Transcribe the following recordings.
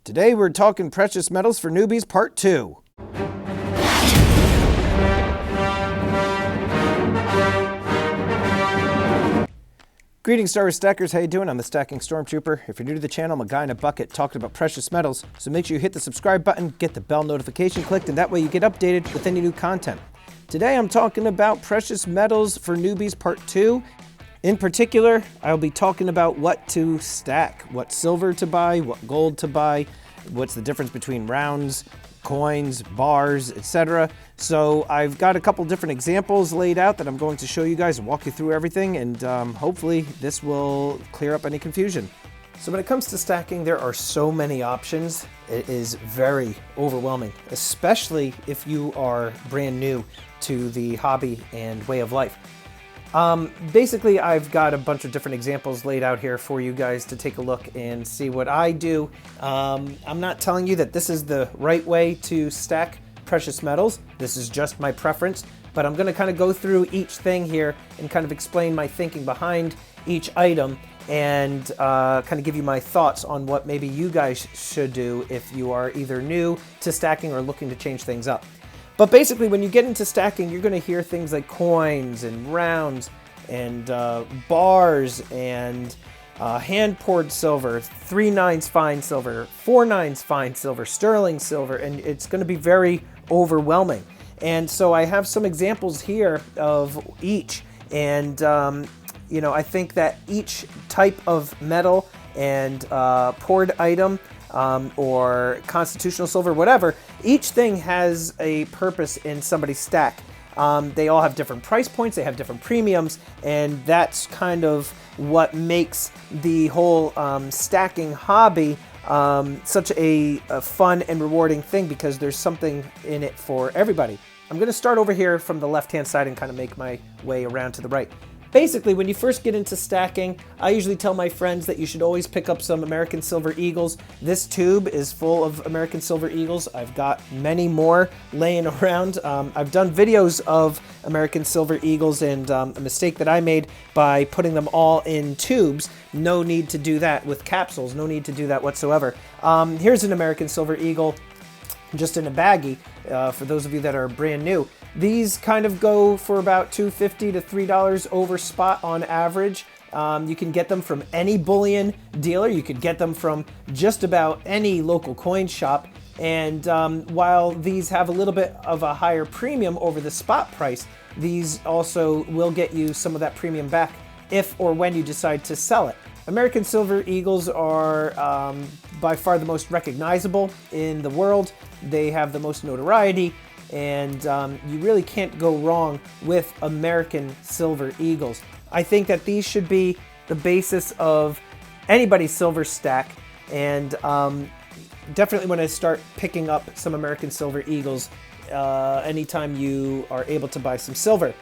Today we're talking precious metals for newbies part 2. Greetings, Star Wars Stackers. How you doing? I'm the Stacking Stormtrooper. If you're new to the channel, I'm a guy in a bucket talking about precious metals, so make sure you hit the subscribe button, get the bell notification clicked, and that way you get updated with any new content. Today I'm talking about precious metals for newbies part 2. In particular, I'll be talking about what to stack, what silver to buy, what gold to buy, what's the difference between rounds, coins, bars, etc. So I've got a couple different examples laid out that I'm going to show you guys and walk you through everything, and hopefully this will clear up any confusion. So when it comes to stacking, there are so many options. It is very overwhelming, especially if you are brand new to the hobby and way of life. Basically, I've got a bunch of different examples laid out here for you guys to take a look and see what I do. I'm not telling you that this is the right way to stack precious metals. This is just my preference, but I'm going to kind of go through each thing here and kind of explain my thinking behind each item and kind of give you my thoughts on what maybe you guys should do if you are either new to stacking or looking to change things up. But basically, when you get into stacking, you're going to hear things like coins and rounds and bars and hand-poured silver, 3/9 fine silver, 4/9 fine silver, sterling silver, and it's going to be very overwhelming. And so I have some examples here of each, and I think that each type of metal and poured item or constitutional silver, whatever, each thing has a purpose in somebody's stack. They all have different price points, they have different premiums, and that's kind of what makes the whole stacking hobby such a fun and rewarding thing, because there's something in it for everybody. I'm going to start over here from the left-hand side and kind of make my way around to the right. Basically, when you first get into stacking, I usually tell my friends that you should always pick up some American Silver Eagles. This tube is full of American Silver Eagles. I've got many more laying around. I've done videos of American Silver Eagles, and a mistake that I made by putting them all in tubes. No need to do that with capsules. No need to do that whatsoever. Here's an American Silver Eagle just in a baggie, for those of you that are brand new. These kind of go for about $2.50 to $3 over spot on average. You can get them from any bullion dealer. You could get them from just about any local coin shop. And while these have a little bit of a higher premium over the spot price, these also will get you some of that premium back if or when you decide to sell it. American Silver Eagles are by far the most recognizable in the world. They have the most notoriety, and you really can't go wrong with American Silver Eagles. I think that these should be the basis of anybody's silver stack, and definitely want to start picking up some American Silver Eagles anytime you are able to buy some silver.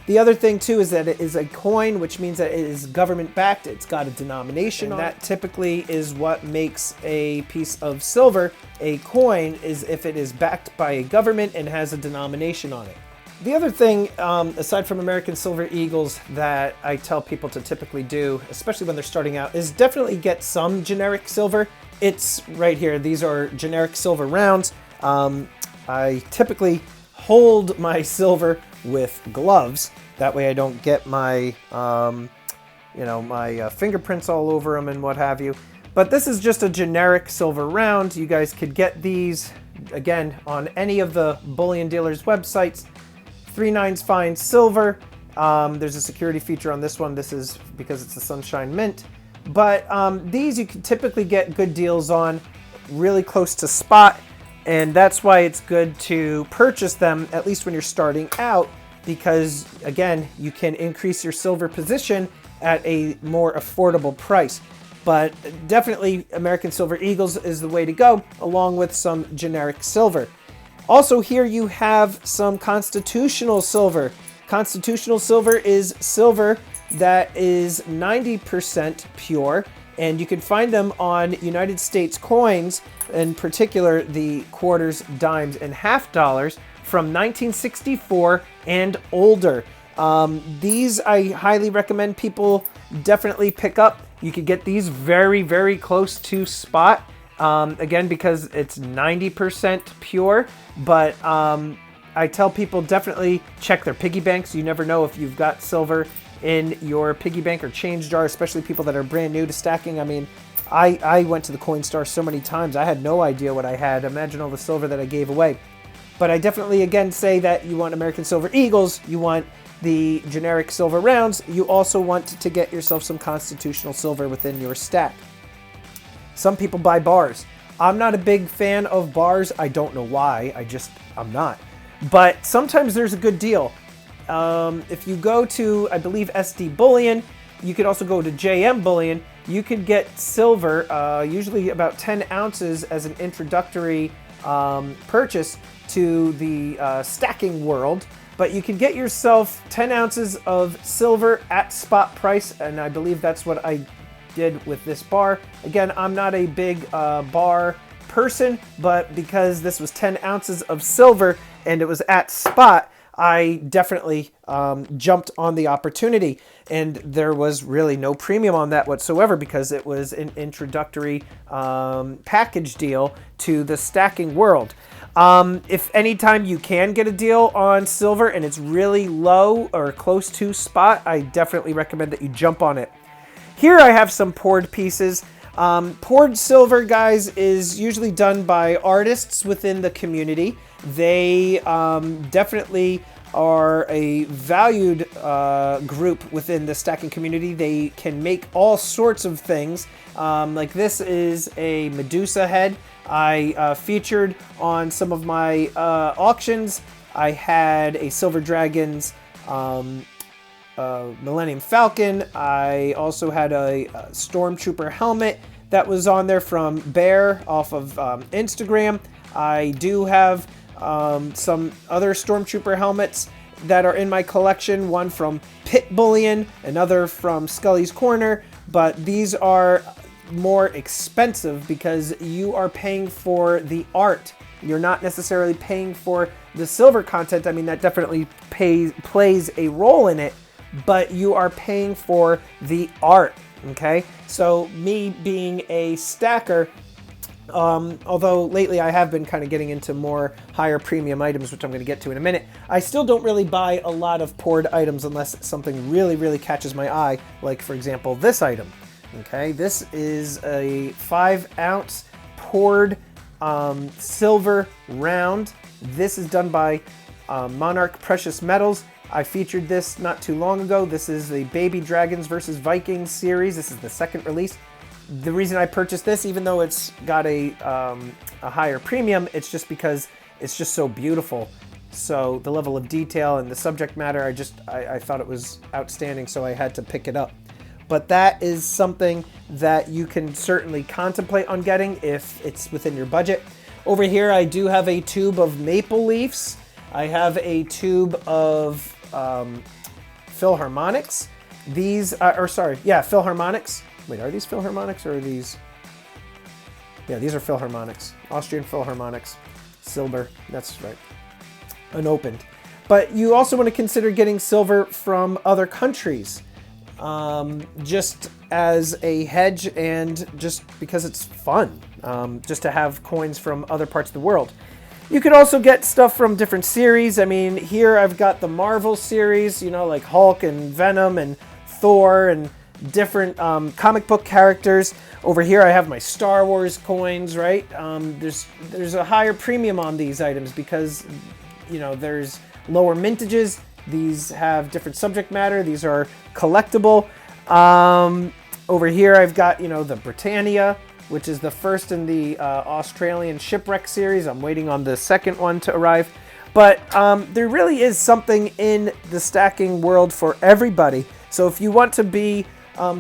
The other thing too is that it is a coin, which means that it is government backed. It's got a denomination on it. That typically is what makes a piece of silver a coin, is if it is backed by a government and has a denomination on it. The other thing, aside from American Silver Eagles, that I tell people to typically do, especially when they're starting out, is definitely get some generic silver. It's right here. These are generic silver rounds. I typically hold my silver with gloves. That way I don't get my, my fingerprints all over them and what have you. But this is just a generic silver round. You guys could get these, again, on any of the bullion dealers' websites. 3/9 fine silver. There's a security feature on this one. This is because it's the Sunshine Mint. But these you can typically get good deals on, really close to spot. And that's why it's good to purchase them, at least when you're starting out, because, again, you can increase your silver position at a more affordable price. But definitely American Silver Eagles is the way to go, along with some generic silver. Also, here you have some constitutional silver. Constitutional silver is silver that is 90% pure, and you can find them on United States coins, in particular the quarters, dimes, and half dollars from 1964 and older. These I highly recommend people definitely pick up. You could get these very, very close to spot, Again, because it's 90% pure, but I tell people definitely check their piggy banks. You never know if you've got silver in your piggy bank or change jar, especially people that are brand new to stacking. I mean, I went to the Coinstar so many times, I had no idea what I had. Imagine all the silver that I gave away. But I definitely, again, say that you want American Silver Eagles, you want the generic silver rounds, you also want to get yourself some constitutional silver within your stack. Some people buy bars. I'm not a big fan of bars. I don't know why, I'm not. But sometimes there's a good deal. If you go to, I believe, SD Bullion, you could also go to JM Bullion, you could get silver, usually about 10 ounces as an introductory purchase to the stacking world, but you can get yourself 10 ounces of silver at spot price, and I believe that's what I did with this bar. Again, I'm not a big bar person, but because this was 10 ounces of silver and it was at spot, I definitely jumped on the opportunity, and there was really no premium on that whatsoever because it was an introductory package deal to the stacking world. If anytime you can get a deal on silver and it's really low or close to spot, I definitely recommend that you jump on it. Here I have some poured pieces. Poured silver, guys, is usually done by artists within the community. They definitely are a valued group within the stacking community. They can make all sorts of things. Like this is a Medusa head. I featured on some of my auctions. I had a Silver Dragons Millennium Falcon. I also had a Stormtrooper helmet that was on there from Bear off of Instagram. I do have some other Stormtrooper helmets that are in my collection, one from Pit Bullion, another from Scully's Corner, but these are more expensive because you are paying for the art. You're not necessarily paying for the silver content. I mean, that definitely plays a role in it, but you are paying for the art, okay? So me being a stacker, although lately I have been kind of getting into more higher premium items, which I'm going to get to in a minute, I still don't really buy a lot of poured items unless something really, really catches my eye, like, for example, this item. Okay, this is a 5-ounce poured silver round. This is done by Monarch Precious Metals. I featured this not too long ago. This is the Baby Dragons versus Vikings series. This is the second release. The reason I purchased this, even though it's got a higher premium, it's just because it's just so beautiful. So the level of detail and the subject matter, I thought it was outstanding, so I had to pick it up. But that is something that you can certainly contemplate on getting if it's within your budget. Over here, I do have a tube of maple leaves. I have a tube of Philharmonics. These are, Philharmonics. Wait, are these Philharmonics or are these? Yeah, these are Philharmonics. Austrian Philharmonics. Silver, that's right. Unopened. But you also want to consider getting silver from other countries. Just as a hedge and just because it's fun, just to have coins from other parts of the world. You could also get stuff from different series. I mean, here I've got the Marvel series, you know, like Hulk and Venom and Thor and different comic book characters. Over here I have my Star Wars coins, right? There's a higher premium on these items because, you know, there's lower mintages. These have different subject matter. These are collectible. Over here I've got, you know, the Britannia, which is the first in the Australian shipwreck series. I'm waiting on the second one to arrive. But there really is something in the stacking world for everybody. So if you want to be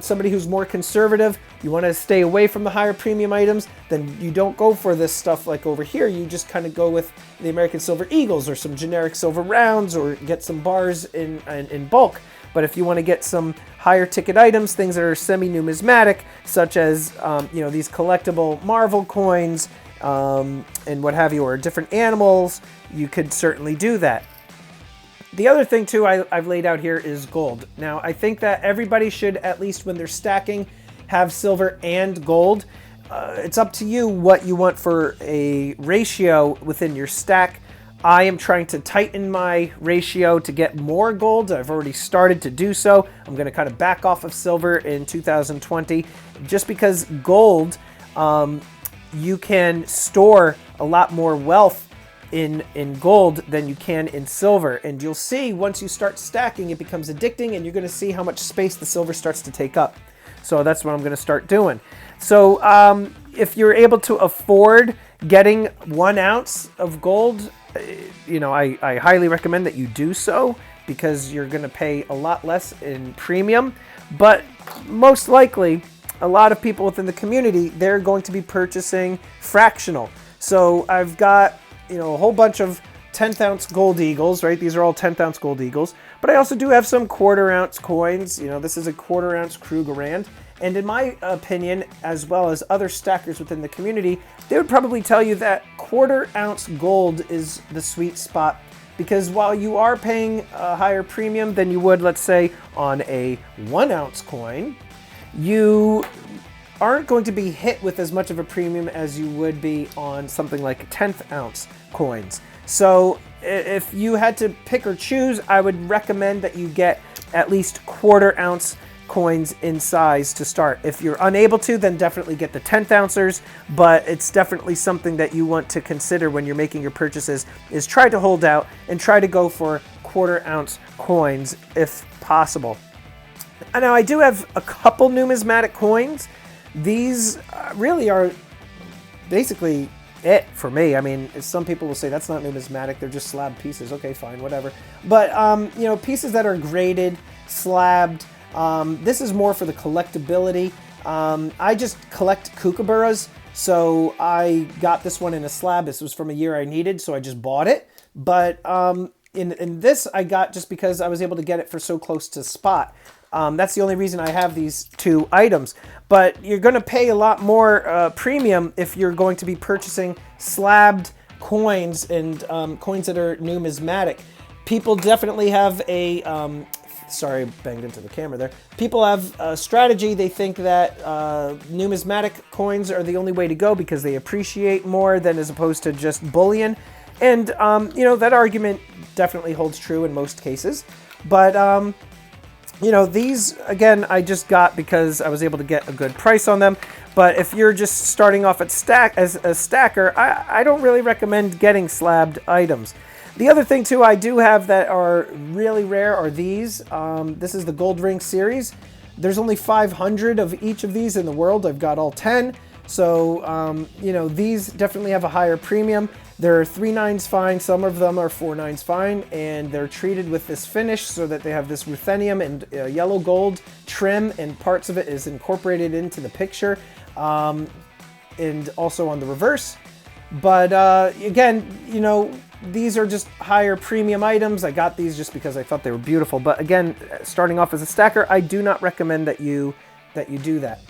somebody who's more conservative, you want to stay away from the higher premium items, then you don't go for this stuff like over here. You just kind of go with the American Silver Eagles or some generic silver rounds or get some bars in bulk. But if you want to get some higher ticket items, things that are semi-numismatic, such as you know, these collectible Marvel coins and what have you, or different animals, you could certainly do that. The other thing too I've laid out here is gold. Now I think that everybody should, at least when they're stacking, have silver and gold. it's up to you what you want for a ratio within your stack. I am trying to tighten my ratio to get more gold. I've already started to do so. I'm going to kind of back off of silver in 2020 just because gold, you can store a lot more wealth in gold than you can in silver. And you'll see once you start stacking, it becomes addicting, and you're going to see how much space the silver starts to take up. So that's what I'm going to start doing. So if you're able to afford getting 1 ounce of gold, you know, I highly recommend that you do so, because you're going to pay a lot less in premium. But most likely, a lot of people within the community, they're going to be purchasing fractional. So I've got, you know, a whole bunch of 10th ounce gold eagles, right? These are all 10th ounce gold eagles. But I also do have some 1/4 ounce coins. You know, this is a 1/4 ounce Krugerrand. And in my opinion, as well as other stackers within the community, they would probably tell you that 1/4 ounce gold is the sweet spot, because while you are paying a higher premium than you would, let's say, on a 1 ounce coin, you aren't going to be hit with as much of a premium as you would be on something like 10th ounce coins. So if you had to pick or choose, I would recommend that you get at least 1/4 ounce coins in size to start. If you're unable to, then definitely get the 10th ouncers, but it's definitely something that you want to consider when you're making your purchases, is try to hold out and try to go for 1/4 ounce coins if possible. Now, I do have a couple numismatic coins. These really are basically it for me. I mean, some people will say that's not numismatic, they're just slab pieces. Okay, fine, whatever. But you know, pieces that are graded, slabbed, this is more for the collectability. I just collect kookaburras, so I got this one in a slab. This was from a year I needed, so I just bought it. But in this, I got just because I was able to get it for so close to spot. That's the only reason I have these 2 items. But you're going to pay a lot more premium if you're going to be purchasing slabbed coins and coins that are numismatic. People definitely have a... sorry, banged into the camera there. People have a strategy. They think that numismatic coins are the only way to go because they appreciate more than as opposed to just bullion. And, you know, that argument definitely holds true in most cases. But, you know, these, again, I just got because I was able to get a good price on them. But if you're just starting off as a stacker, I don't really recommend getting slabbed items. The other thing, too, I do have that are really rare are these. This is the Gold Ring series. There's only 500 of each of these in the world. I've got all 10. So, you know, these definitely have a higher premium. They're 3 nines fine. Some of them are 4 nines fine. And they're treated with this finish so that they have this ruthenium and yellow gold trim. And parts of it is incorporated into the picture. And also on the reverse. But again, you know, these are just higher premium items. I got these just because I thought they were beautiful. But again, starting off as a stacker, I do not recommend that you do that.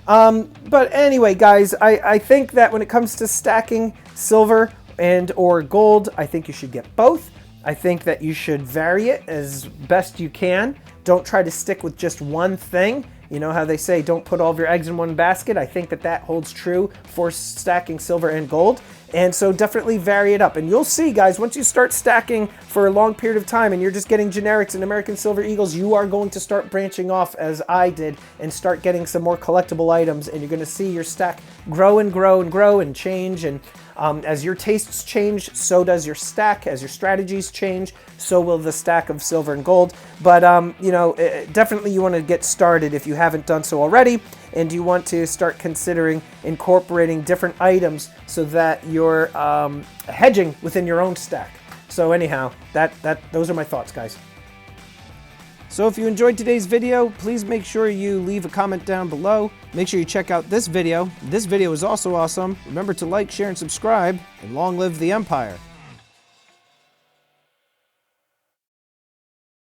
But anyway, guys, I think that when it comes to stacking silver and or gold, I think you should get both. I think that you should vary it as best you can. Don't try to stick with just one thing. You know how they say, don't put all of your eggs in one basket? I think that that holds true for stacking silver and gold. And so definitely vary it up. And you'll see, guys, once you start stacking for a long period of time and you're just getting generics and American Silver Eagles, you are going to start branching off as I did and start getting some more collectible items. And you're going to see your stack grow and grow and grow and change. And as your tastes change, so does your stack. As your strategies change, so will the stack of silver and gold. But, you know, definitely you want to get started if you haven't done so already. And you want to start considering incorporating different items so that you're hedging within your own stack. So anyhow, those are my thoughts, guys. So if you enjoyed today's video, please make sure you leave a comment down below. Make sure you check out this video. This video is also awesome. Remember to like, share, and subscribe, and long live the Empire.